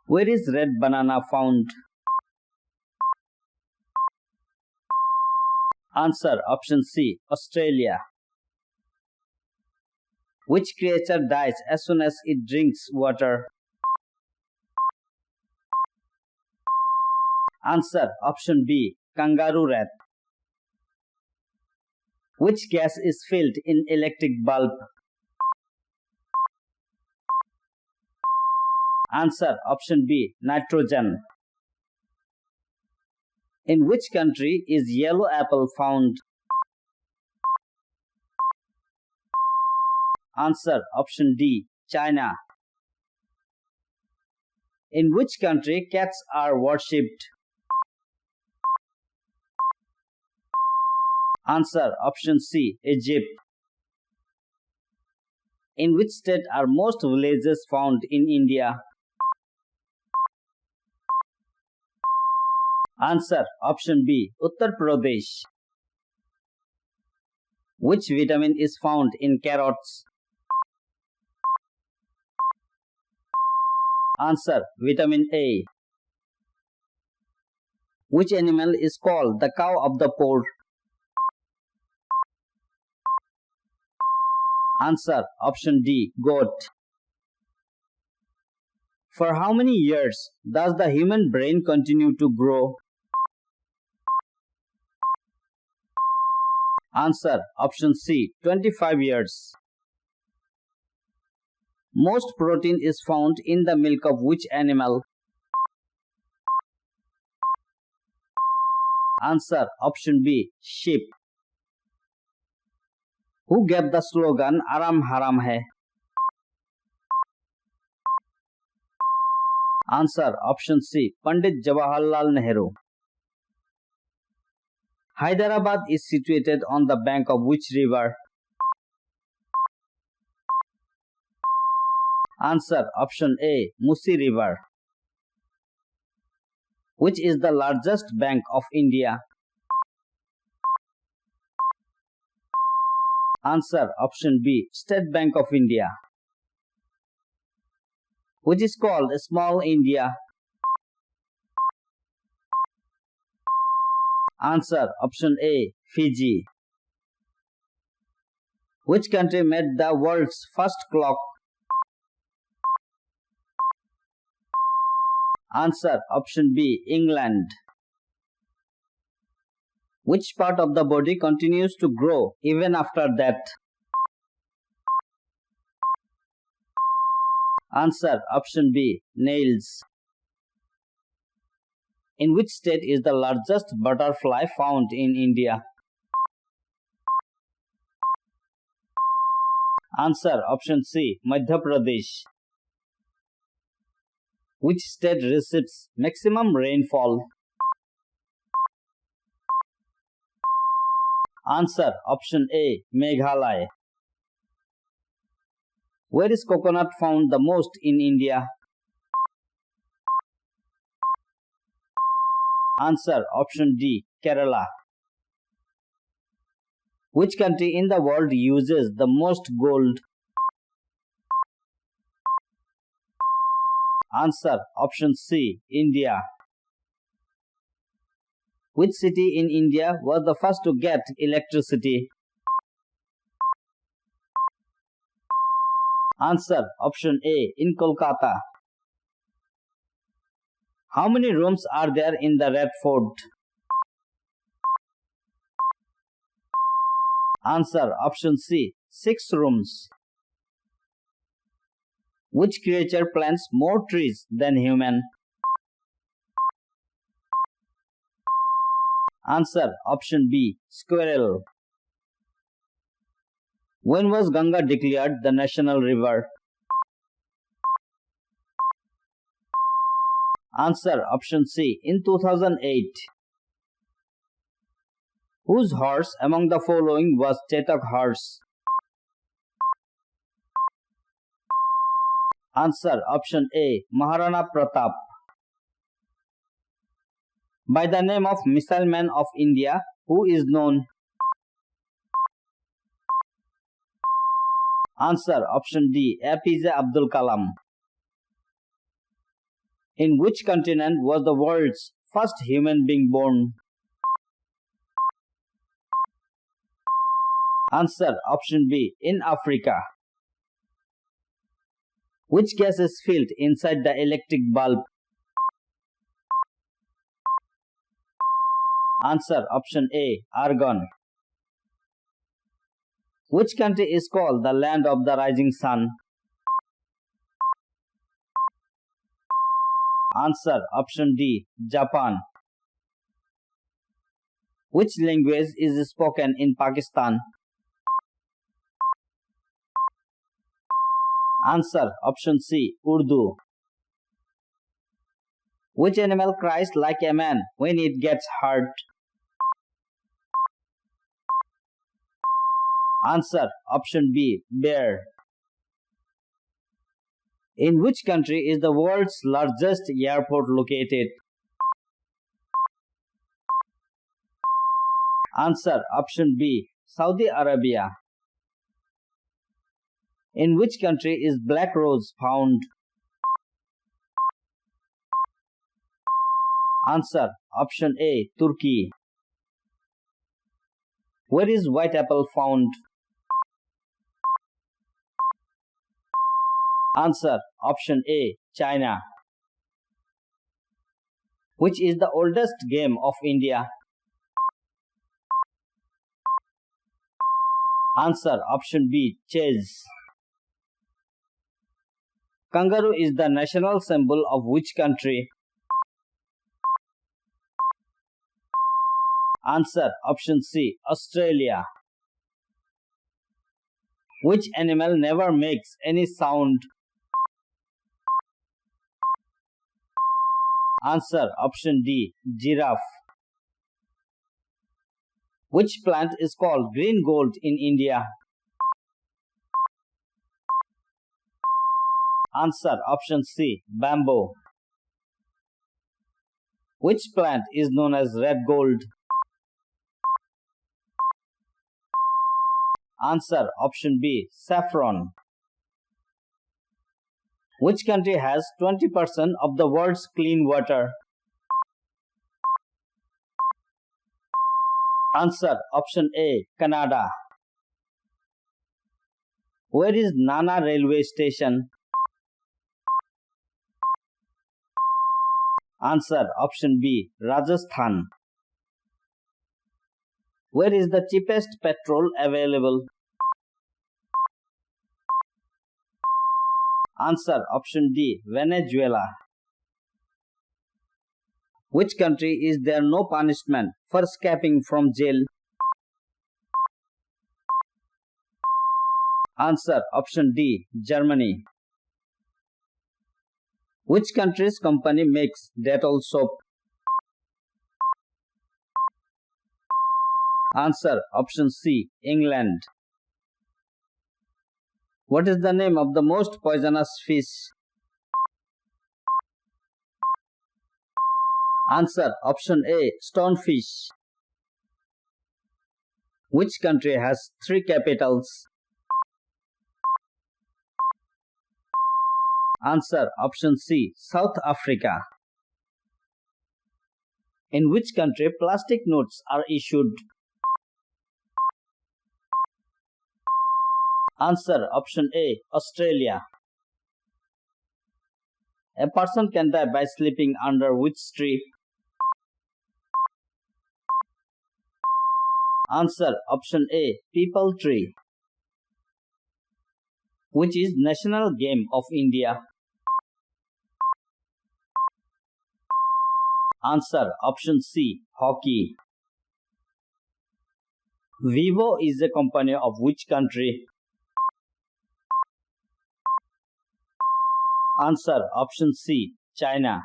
Where is red banana found? Answer option C, Australia. Which creature dies as soon as it drinks water? Answer option B, kangaroo rat. Which gas is filled in electric bulb? Answer option B, nitrogen. In which country is yellow apple found? Answer option D, China. In which country cats are worshipped? Answer option C, Egypt. In which state are most villages found in India? Answer option B, Uttar Pradesh. Which vitamin is found in carrots? Answer vitamin A. Which animal is called the cow of the poor? Answer option D, goat. For how many years does the human brain continue to grow? Answer option C, 25 years. Most protein is found in the milk of which animal? Answer option B, sheep. Who gave the slogan Aram Haram Hai? Answer option C, Pandit Jawaharlal Nehru. Hyderabad is situated on the bank of which river? Answer option A, Musi River. Which is the largest bank of India? Answer option B, State Bank of India. Which is called Small India? Answer option A, Fiji. Which country made the world's first clock? Answer option B, England. Which part of the body continues to grow even after death? Answer option B, nails. In which state is the largest butterfly found in India? Answer option C, Madhya Pradesh. Which state receives maximum rainfall? Answer option A, Meghalaya. Where is coconut found the most in India? Answer option D, Kerala. Which country in the world uses the most gold? Answer option C, India. Which city in India was the first to get electricity? Answer option A, in Kolkata. How many rooms are there in the Red Fort? Answer option C, 6 rooms. Which creature plants more trees than human? Answer option B, squirrel. When was Ganga declared the national river? Answer option C, in 2008. Whose horse among the following was Chetak horse? Answer option A, Maharana Pratap. By the name of Missile Man of India, who is known? Answer option D, APJ Abdul Kalam. In which continent was the world's first human being born? Answer option B. In Africa. Which gas is filled inside the electric bulb? Answer option A. Argon. Which country is called the land of the rising sun? Answer option D. Japan. Which language is spoken in Pakistan? Answer option C. Urdu. Which animal cries like a man when it gets hurt? Answer option B. Bear. In which country is the world's largest airport located? Answer option B. Saudi Arabia. In which country is black rose found? Answer option A. Turkey. Where is white apple found? Answer option A. China. Which is the oldest game of India? Answer option B. Chess. Kangaroo is the national symbol of which country? Answer option C. Australia. Which animal never makes any sound? Answer option D. Giraffe. Which plant is called green gold in India? Answer option C. Bamboo. Which plant is known as red gold? Answer option B. Saffron. Which country has 20% of the world's clean water? Answer option A. Canada. Where is Nana railway station? Answer option B. Rajasthan. Where is the cheapest petrol available? Answer option D. Venezuela. Which country is there no punishment for escaping from jail? Answer option D. Germany. Which country's company makes Dettol soap? Answer option C. England. What is the name of the most poisonous fish? Answer option A. Stonefish. Which country has 3 capitals? Answer option C. South Africa. In which country plastic notes are issued? Answer option A. Australia. A person can die by sleeping under which tree? Answer option A. Peepal tree. Which is national game of India? Answer option C. Hockey. Vivo is a company of which country? Answer option C. China.